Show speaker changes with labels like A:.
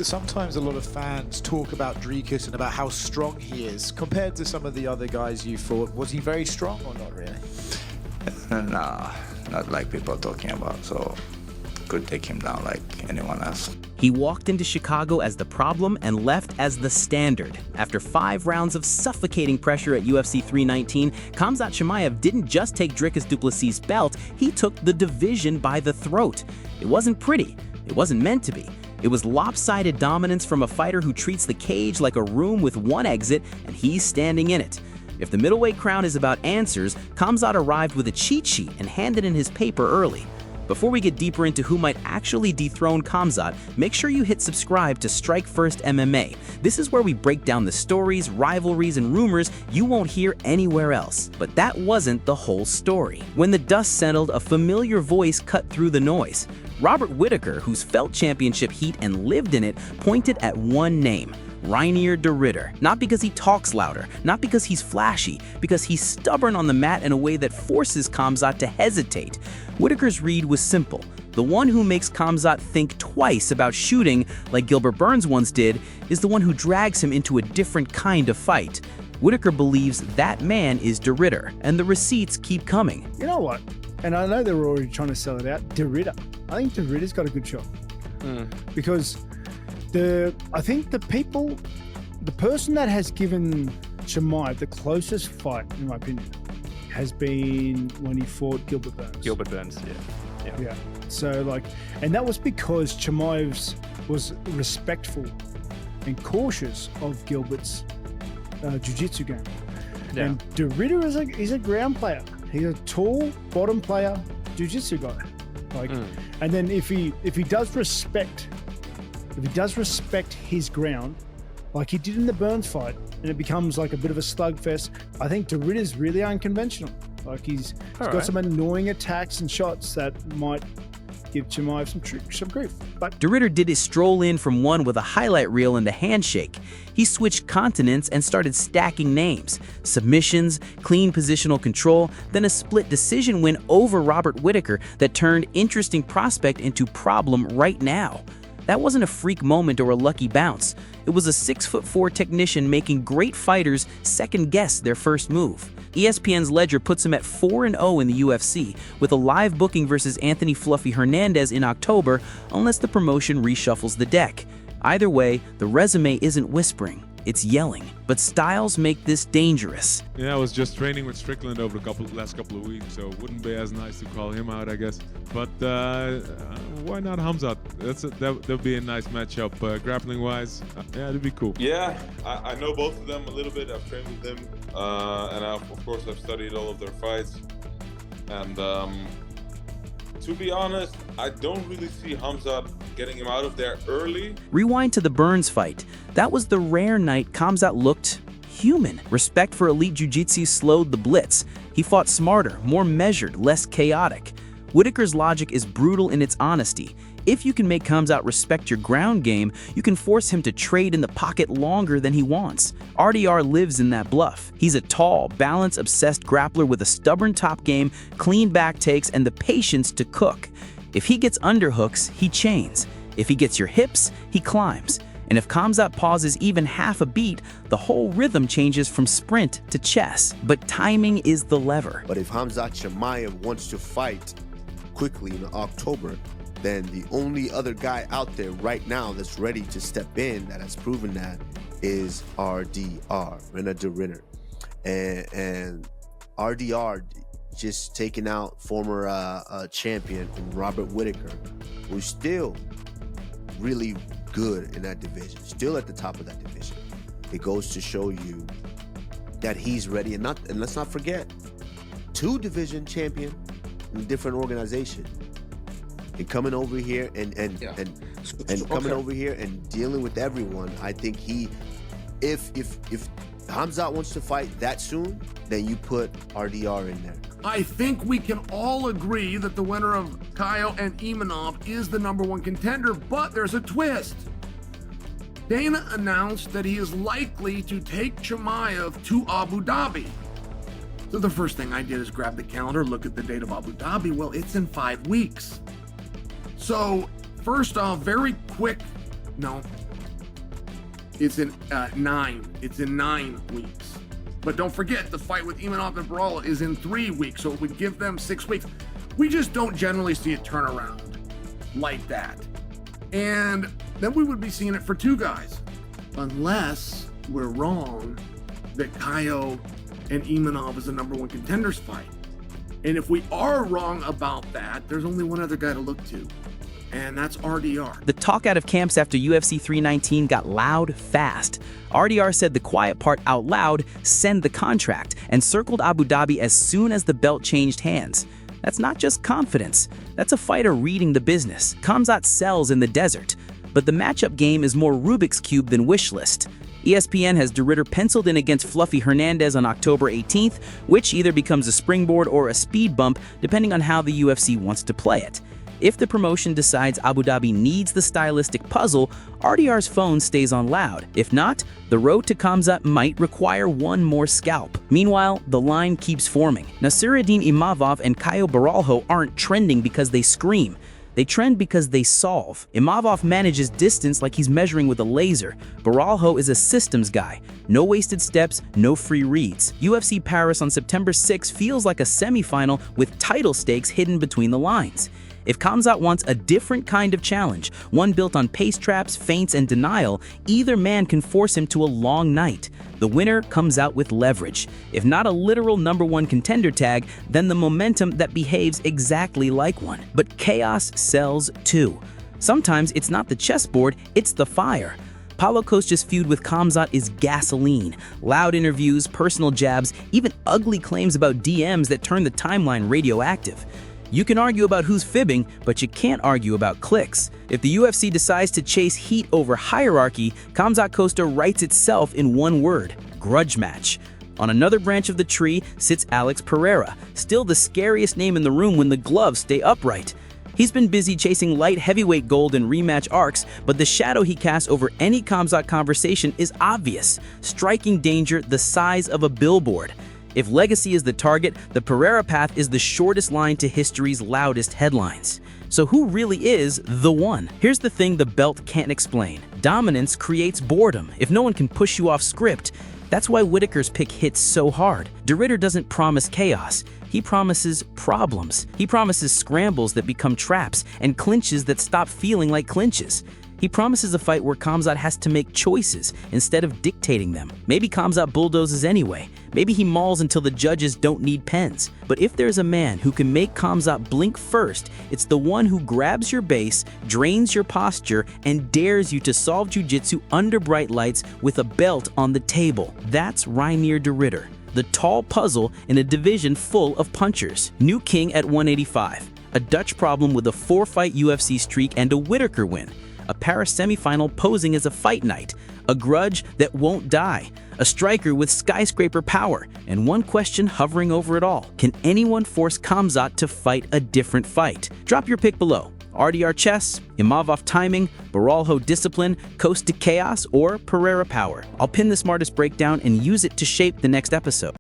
A: sometimes a lot of fans talk about Dricus and about how strong he is compared to some of the other guys you fought. Was he very strong or not really?
B: Nah, not like people are talking about, so could take him down like anyone else.
C: He walked into Chicago as the problem and left as the standard. After 5 rounds of suffocating pressure at UFC 319, Khamzat Chimaev didn't just take Dricus du Plessis' belt, he took the division by the throat. It wasn't pretty. It wasn't meant to be. It was lopsided dominance from a fighter who treats the cage like a room with one exit, and he's standing in it. If the middleweight crown is about answers, Khamzat arrived with a cheat sheet and handed in his paper early. Before we get deeper into who might actually dethrone Khamzat, make sure you hit subscribe to Strike First MMA. This is where we break down the stories, rivalries, and rumors you won't hear anywhere else. But that wasn't the whole story. When the dust settled, a familiar voice cut through the noise. Robert Whittaker, who's felt championship heat and lived in it, pointed at one name: Reinier de Ridder. Not because he talks louder, not because he's flashy, because he's stubborn on the mat in a way that forces Khamzat to hesitate. Whittaker's read was simple. The one who makes Khamzat think twice about shooting, like Gilbert Burns once did, is the one who drags him into a different kind of fight. Whittaker believes that man is de Ridder, and the receipts keep coming.
D: You know what? And I know they were already trying to sell it out. De Ridder. I think de Ridder's got a good shot. Because I think the person that has given Chimaev the closest fight, in my opinion, has been when he fought Gilbert Burns.
E: Gilbert Burns, yeah.
D: So and that was because Chimaev was respectful and cautious of Gilbert's jiu-jitsu game.
E: Yeah.
D: And de Ridder is a ground player. He's a tall bottom player jiu-jitsu guy. And then if he does respect his ground, like he did in the Burns fight, and it becomes like a bit of a slugfest, I think de Ridder's really unconventional. Like he's got some annoying attacks and shots that might give Chimaev some grief. But
C: De Ridder did his stroll in from one with a highlight reel and a handshake. He switched continents and started stacking names. Submissions, clean positional control, then a split decision win over Robert Whittaker that turned interesting prospect into problem right now. That wasn't a freak moment or a lucky bounce. It was a 6'4" technician making great fighters second-guess their first move. ESPN's ledger puts him at 4-0 in the UFC, with a live booking versus Anthony Fluffy Hernandez in October, unless the promotion reshuffles the deck. Either way, the resume isn't whispering, it's yelling. But styles make this dangerous.
F: Yeah, I was just training with Strickland over the last couple of weeks, so it wouldn't be as nice to call him out, I guess. But why not Khamzat? That'd be a nice matchup, grappling-wise. Yeah, it'd be cool.
G: Yeah, I know both of them a little bit. I've trained with them, and of course I've studied all of their fights. And to be honest, I don't really see Khamzat getting him out of there early.
C: Rewind to the Burns fight. That was the rare night Khamzat looked human. Respect for elite jiu-jitsu slowed the blitz. He fought smarter, more measured, less chaotic. Whittaker's logic is brutal in its honesty. If you can make Khamzat respect your ground game, you can force him to trade in the pocket longer than he wants. RDR lives in that bluff. He's a tall, balance-obsessed grappler with a stubborn top game, clean back takes, and the patience to cook. If he gets underhooks, he chains. If he gets your hips, he climbs. And if Khamzat pauses even half a beat, the whole rhythm changes from sprint to chess. But timing is the lever.
H: But if Khamzat Chimaev wants to fight quickly in October, then the only other guy out there right now that's ready to step in, that has proven that, is RDR, Reinier de Ridder. And RDR just taking out former champion Robert Whittaker, who's still really good in that division, still at the top of that division. It goes to show you that he's ready, and let's not forget, 2 division champion in a different organization. And coming over here and coming over here and dealing with everyone, I think if Khamzat wants to fight that soon, then you put RDR in there.
I: I think we can all agree that the winner of Caio and Imanov is the #1 contender, but there's a twist. Dana announced that he is likely to take Chimaev to Abu Dhabi. So the first thing I did is grab the calendar, look at the date of Abu Dhabi. Well, it's in 5 weeks. So first off, very quick No. It's in 9. It's in 9 weeks. But don't forget, the fight with Imanov and Brawler is in 3 weeks, so it would give them 6 weeks. We just don't generally see a turnaround like that. And then we would be seeing it for 2 guys. Unless we're wrong that Caio and Imanov is a number 1 contenders fight. And if we are wrong about that, there's only one other guy to look to, and that's RDR.
C: The talk out of camps after UFC 319 got loud fast. RDR said the quiet part out loud, send the contract, and circled Abu Dhabi as soon as the belt changed hands. That's not just confidence, that's a fighter reading the business. Khamzat sells in the desert, but the matchup game is more Rubik's Cube than wish list. ESPN has de Ridder penciled in against Fluffy Hernandez on October 18th, which either becomes a springboard or a speed bump depending on how the UFC wants to play it. If the promotion decides Abu Dhabi needs the stylistic puzzle, RDR's phone stays on loud. If not, the road to Khamzat might require one more scalp. Meanwhile, the line keeps forming. Nasiruddin Imavov and Caio Baralho aren't trending because they scream. They trend because they solve. Imavov manages distance like he's measuring with a laser. Baralho is a systems guy. No wasted steps, no free reads. UFC Paris on September 6 feels like a semifinal with title stakes hidden between the lines. If Khamzat wants a different kind of challenge, one built on pace traps, feints, and denial, either man can force him to a long night. The winner comes out with leverage. If not a literal number 1 contender tag, then the momentum that behaves exactly like one. But chaos sells too. Sometimes it's not the chessboard, it's the fire. Paulo Costa's feud with Khamzat is gasoline. Loud interviews, personal jabs, even ugly claims about DMs that turn the timeline radioactive. You can argue about who's fibbing, but you can't argue about clicks. If the UFC decides to chase heat over hierarchy, Khamzat Costa writes itself in one word: grudge match. On another branch of the tree sits Alex Pereira, still the scariest name in the room when the gloves stay upright. He's been busy chasing light heavyweight gold in rematch arcs, but the shadow he casts over any Khamzat conversation is obvious, striking danger the size of a billboard. If legacy is the target, the Pereira path is the shortest line to history's loudest headlines. So who really is the one? Here's the thing the belt can't explain. Dominance creates boredom. If no one can push you off script, that's why Whittaker's pick hits so hard. De Ridder doesn't promise chaos. He promises problems. He promises scrambles that become traps and clinches that stop feeling like clinches. He promises a fight where Khamzat has to make choices instead of dictating them. Maybe Khamzat bulldozes anyway. Maybe he mauls until the judges don't need pens. But if there's a man who can make Khamzat blink first, it's the one who grabs your base, drains your posture, and dares you to solve jiu-jitsu under bright lights with a belt on the table. That's Reinier de Ridder, the tall puzzle in a division full of punchers. New king at 185. A Dutch problem with a 4-fight UFC streak and a Whittaker win. A Paris semifinal posing as a fight night, a grudge that won't die, a striker with skyscraper power, and one question hovering over it all: can anyone force Khamzat to fight a different fight? Drop your pick below. RDR chess, Imavov timing, Baralho discipline, Costa chaos, or Pereira power. I'll pin the smartest breakdown and use it to shape the next episode.